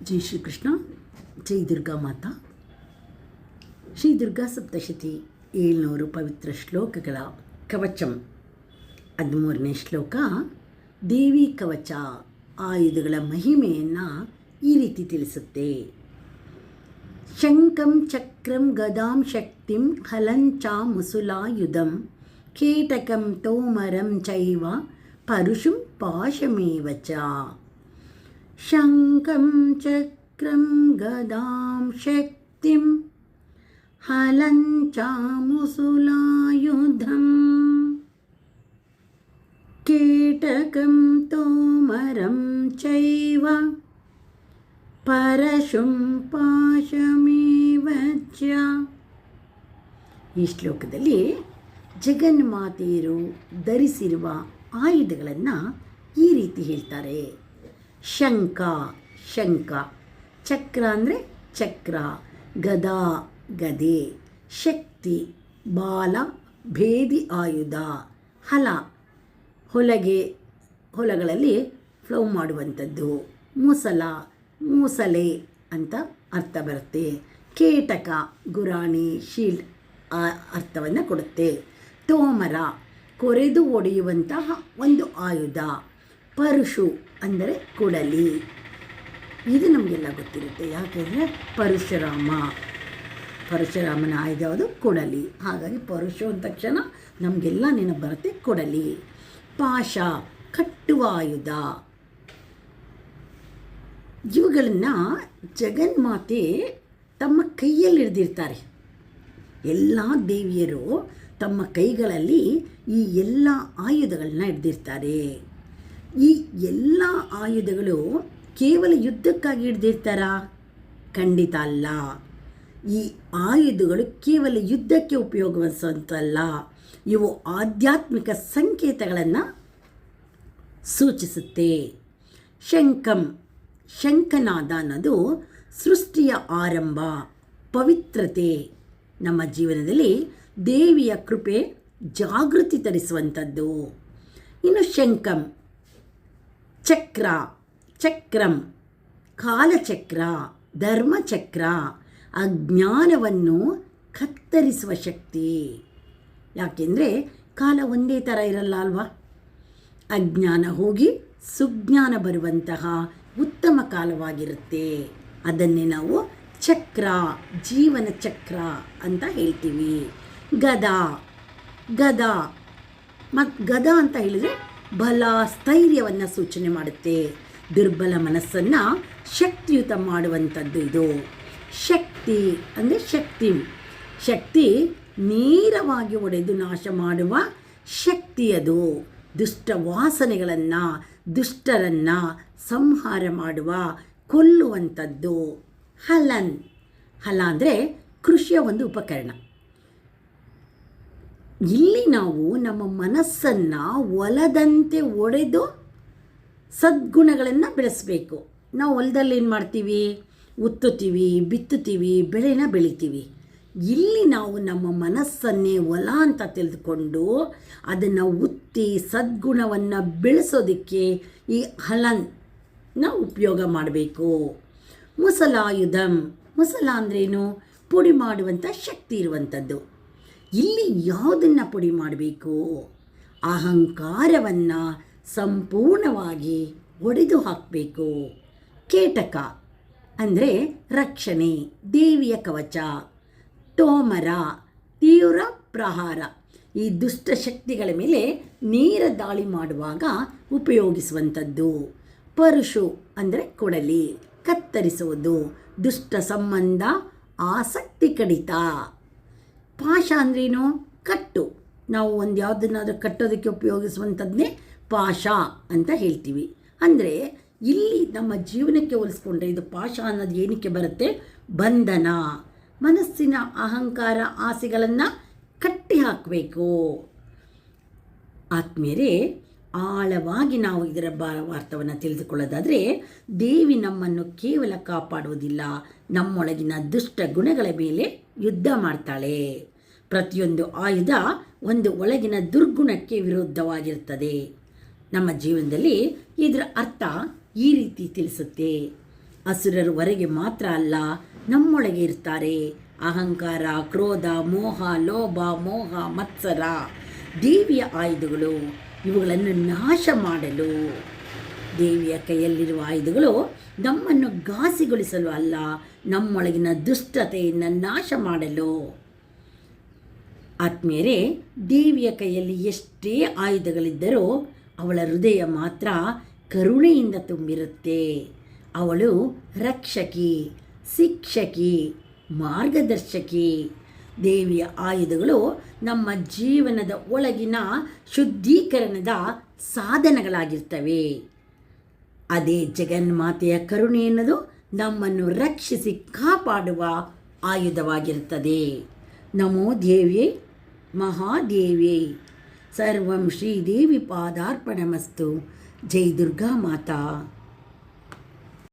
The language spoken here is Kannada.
ಜೈ ಶ್ರೀಕೃಷ್ಣ. ಜೈ ದುರ್ಗಾ ಮಾತಾ. ಶ್ರೀ ದುರ್ಗಾ ಸಪ್ತಶತಿ 700 ಪವಿತ್ರ ಶ್ಲೋಕಗಳ ಕವಚಂ. 13ನೇ ಶ್ಲೋಕ. ದೇವಿ ಕವಚ ಆಯುಧಗಳ ಮಹಿಮೆಯನ್ನು ಈ ರೀತಿ ತಿಳಿಸುತ್ತೆ. ಶಂಕಂ ಚಕ್ರಂ ಗದಾಂ ಶಕ್ತಿಂ ಹಲಂಚ ಮುಸುಲಾಯುಧಂ ಕೀಟಕಂ ತೋಮರಂ ಚೈವ ಪರುಷುಂ ಪಾಶಮೇವ ಚ. ಶಂಕಂ ಚಕ್ರಂ ಗದಾಂ ಶಕ್ತಿಂ ಹಲಂಚ ಮುಸುಲಾಯುಧಂ ಕೀಟಕಂ ತೋಮರಂ ಚೈವ ಪರಶುಂ ಪಾಶಮೇವ ಚ. ಈ ಶ್ಲೋಕದಲ್ಲಿ ಜಗನ್ಮಾತೆಯರು ಧರಿಸಿರುವ ಆಯುಧಗಳನ್ನು ಈ ರೀತಿ ಹೇಳ್ತಾರೆ. ಶಂಖ, ಶಂಖ. ಚಕ್ರ ಅಂದರೆ ಚಕ್ರ. ಗದಾ, ಗದೆ. ಶಕ್ತಿ, ಬಾಲ, ಭೇದಿ ಆಯುಧ. ಹಲ, ಹೊಲಗಳಲ್ಲಿ ಫ್ಲೋ ಮಾಡುವಂಥದ್ದು. ಮುಸಲ, ಮೂಸಲೆ ಅಂತ ಅರ್ಥ ಬರುತ್ತೆ. ಕೀಟಕ, ಗುರಾಣಿ, ಶೀಲ್ಡ್ ಅರ್ಥವನ್ನು ಕೊಡುತ್ತೆ. ತೋಮರ, ಕೊರೆದು ಒಡೆಯುವಂತಹ ಒಂದು ಆಯುಧ. ಪರುಷು ಅಂದರೆ ಕೊಡಲಿ. ಇದು ನಮಗೆಲ್ಲ ಗೊತ್ತಿರುತ್ತೆ. ಯಾಕೆಂದರೆ ಪರಶುರಾಮನ ಆಯುಧ ಯಾವುದು? ಕೊಡಲಿ. ಹಾಗಾಗಿ ಪರುಷು ಅಂದ ತಕ್ಷಣ ನಮಗೆಲ್ಲ ನೆನಪು ಬರುತ್ತೆ ಕೊಡಲಿ. ಪಾಶ, ಕಟ್ಟುವ ಆಯುಧ. ಇವುಗಳನ್ನು ಜಗನ್ಮಾತೆ ತಮ್ಮ ಕೈಯಲ್ಲಿ ಹಿಡಿದಿರ್ತಾರೆ. ಎಲ್ಲ ದೇವಿಯರು ತಮ್ಮ ಕೈಗಳಲ್ಲಿ ಈ ಎಲ್ಲ ಆಯುಧಗಳನ್ನ ಹಿಡ್ದಿರ್ತಾರೆ. ಈ ಎಲ್ಲ ಆಯುಧಗಳು ಕೇವಲ ಯುದ್ಧಕ್ಕಾಗಿ ಹಿಡ್ದಿರ್ತಾರಾ? ಖಂಡಿತ ಅಲ್ಲ. ಈ ಆಯುಧಗಳು ಕೇವಲ ಯುದ್ಧಕ್ಕೆ ಉಪಯೋಗಿಸುವಂತಲ್ಲ. ಇವು ಆಧ್ಯಾತ್ಮಿಕ ಸಂಕೇತಗಳನ್ನು ಸೂಚಿಸುತ್ತೆ. ಶಂಖಂ, ಶಂಖನಾದ ಅನ್ನೋದು ಸೃಷ್ಟಿಯ ಆರಂಭ, ಪವಿತ್ರತೆ. ನಮ್ಮ ಜೀವನದಲ್ಲಿ ದೇವಿಯ ಕೃಪೆ ಜಾಗೃತಿ ತರಿಸುವಂಥದ್ದು. ಇನ್ನು ಶಂಖಂ, ಚಕ್ರ, ಚಕ್ರಂ, ಕಾಲಚಕ್ರ, ಧರ್ಮಚಕ್ರ. ಅಜ್ಞಾನವನ್ನು ಕತ್ತರಿಸುವ ಶಕ್ತಿ. ಯಾಕೆಂದರೆ ಕಾಲ ಒಂದೇ ಥರ ಇರಲ್ಲ ಅಲ್ವಾ? ಅಜ್ಞಾನ ಹೋಗಿ ಸುಜ್ಞಾನ ಬರುವಂತಹ ಉತ್ತಮ ಕಾಲವಾಗಿರುತ್ತೆ. ಅದನ್ನೇ ನಾವು ಚಕ್ರ, ಜೀವನ ಚಕ್ರ ಅಂತ ಹೇಳ್ತೀವಿ. ಗದಾ, ಗದಾ ಗದಾ ಅಂತ ಹೇಳಿದರೆ ಬಲ, ಸ್ಥೈರ್ಯವನ್ನು ಸೂಚನೆ ಮಾಡುತ್ತೆ. ದುರ್ಬಲ ಮನಸ್ಸನ್ನು ಶಕ್ತಿಯುತ ಮಾಡುವಂಥದ್ದು ಇದು. ಶಕ್ತಿ ಅಂದರೆ ಶಕ್ತಿ ನೇರವಾಗಿ ಒಡೆದು ನಾಶ ಮಾಡುವ ಶಕ್ತಿ ಅದು. ದುಷ್ಟ ವಾಸನೆಗಳನ್ನು, ದುಷ್ಟರನ್ನು ಸಂಹಾರ ಮಾಡುವ, ಕೊಲ್ಲುವಂಥದ್ದು. ಹಲ ಅಂದರೆ ಕೃಷಿಯ ಒಂದು ಉಪಕರಣ. ಇಲ್ಲಿ ನಾವು ನಮ್ಮ ಮನಸ್ಸನ್ನು ಒಲದಂತೆ ಒಡೆದು ಸದ್ಗುಣಗಳನ್ನು ಬೆಳೆಸಬೇಕು. ನಾವು ಹೊಲದಲ್ಲಿ ಏನು ಮಾಡ್ತೀವಿ? ಉತ್ತುತ್ತೀವಿ, ಬಿತ್ತುತ್ತೀವಿ, ಬೆಳೆನ ಬೆಳಿತೀವಿ. ಇಲ್ಲಿ ನಾವು ನಮ್ಮ ಮನಸ್ಸನ್ನೇ ಹೊಲ ಅಂತ ತಿಳಿದುಕೊಂಡು ಅದನ್ನು ಉತ್ತಿ ಸದ್ಗುಣವನ್ನು ಬೆಳೆಸೋದಕ್ಕೆ ಈ ಹಲನ್ನ ಉಪಯೋಗ ಮಾಡಬೇಕು. ಮುಸಲಾಯುಧಂ, ಮುಸಲ ಅಂದ್ರೇನು? ಪುಡಿ ಮಾಡುವಂಥ ಶಕ್ತಿ ಇರುವಂಥದ್ದು. ಇಲ್ಲಿ ಯಾವುದನ್ನು ಪುಡಿ ಮಾಡಬೇಕು? ಅಹಂಕಾರವನ್ನು ಸಂಪೂರ್ಣವಾಗಿ ಒಡೆದು ಹಾಕಬೇಕು. ಕೀಟಕ ಅಂದರೆ ರಕ್ಷಣೆ, ದೇವಿಯ ಕವಚ. ತೋಮರ, ತೀವ್ರ ಪ್ರಹಾರ. ಈ ದುಷ್ಟಶಕ್ತಿಗಳ ಮೇಲೆ ನೇರ ದಾಳಿ ಮಾಡುವಾಗ ಉಪಯೋಗಿಸುವಂಥದ್ದು. ಪರುಷು ಅಂದರೆ ಕೊಡಲಿ, ಕತ್ತರಿಸುವುದು. ದುಷ್ಟ ಸಂಬಂಧ, ಆಸಕ್ತಿ ಕಡಿತ. ಪಾಶ ಅಂದ್ರೇನು? ಕಟ್ಟು. ನಾವು ಒಂದು ಯಾವುದನ್ನಾದರೂ ಕಟ್ಟೋದಕ್ಕೆ ಉಪಯೋಗಿಸುವಂಥದ್ದನ್ನೇ ಪಾಶ ಅಂತ ಹೇಳ್ತೀವಿ. ಅಂದರೆ ಇಲ್ಲಿ ನಮ್ಮ ಜೀವನಕ್ಕೆ ಹೋಲಿಸ್ಕೊಂಡ್ರೆ ಇದು ಪಾಶ ಅನ್ನೋದು ಏನಕ್ಕೆ ಬರುತ್ತೆ? ಬಂಧನ. ಮನಸ್ಸಿನ ಅಹಂಕಾರ, ಆಸೆಗಳನ್ನು ಕಟ್ಟಿ ಹಾಕಬೇಕು. ಆತ್ಮೀಯರೇ, ಆಳವಾಗಿ ನಾವು ಇದರ ಭಾವಾರ್ಥವನ್ನು ತಿಳಿದುಕೊಳ್ಳೋದಾದರೆ, ದೇವಿ ನಮ್ಮನ್ನು ಕೇವಲ ಕಾಪಾಡುವುದಿಲ್ಲ, ನಮ್ಮೊಳಗಿನ ದುಷ್ಟ ಗುಣಗಳ ಮೇಲೆ ಯುದ್ಧ ಮಾಡ್ತಾಳೆ. ಪ್ರತಿಯೊಂದು ಆಯುಧ ಒಂದು ಒಳಗಿನ ದುರ್ಗುಣಕ್ಕೆ ವಿರುದ್ಧವಾಗಿರುತ್ತದೆ. ನಮ್ಮ ಜೀವನದಲ್ಲಿ ಇದರ ಅರ್ಥ ಈ ರೀತಿ ತಿಳಿಸುತ್ತೆ. ಅಸುರರು ಹೊರಗೆ ಮಾತ್ರ ಅಲ್ಲ, ನಮ್ಮೊಳಗೆ ಇರ್ತಾರೆ. ಅಹಂಕಾರ, ಕ್ರೋಧ, ಮೋಹ, ಲೋಭ, ಮೋಹ, ಮತ್ಸರ ದೇವಿಯ ಆಯುಧಗಳು. ಇವುಗಳನ್ನು ನಾಶ ಮಾಡಲು ದೇವಿಯ ಕೈಯಲ್ಲಿರುವ ಆಯುಧಗಳು ನಮ್ಮನ್ನು ಘಾಸಿಗೊಳಿಸಲು ಅಲ್ಲ, ನಮ್ಮೊಳಗಿನ ದುಷ್ಟತೆಯನ್ನು ನಾಶ ಮಾಡಲು. ಆತ್ಮೀಯರೇ, ದೇವಿಯ ಕೈಯಲ್ಲಿ ಎಷ್ಟೇ ಆಯುಧಗಳಿದ್ದರೂ ಅವಳ ಹೃದಯ ಮಾತ್ರ ಕರುಣೆಯಿಂದ ತುಂಬಿರುತ್ತೆ. ಅವಳು ರಕ್ಷಕಿ, ಶಿಕ್ಷಕಿ, ಮಾರ್ಗದರ್ಶಕಿ. ದೇವಿಯ ಆಯುಧಗಳು ನಮ್ಮ ಜೀವನದ ಒಳಗಿನ ಶುದ್ಧೀಕರಣದ ಸಾಧನಗಳಾಗಿರ್ತವೆ. ಅದೇ ಜಗನ್ಮಾತೆಯ ಕರುಣೆ ಎನ್ನುವುದು ನಮ್ಮನ್ನು ರಕ್ಷಿಸಿ ಕಾಪಾಡುವ ಆಯುಧವಾಗಿರುತ್ತದೆ. ನಮೋ ದೇವ್ಯೈ ಮಹಾದೇವ್ಯೈ. ಸರ್ವಂ ಶ್ರೀದೇವಿ ಪಾದಾರ್ಪಣಮಸ್ತು. ಜೈ ದುರ್ಗಾ ಮಾತಾ.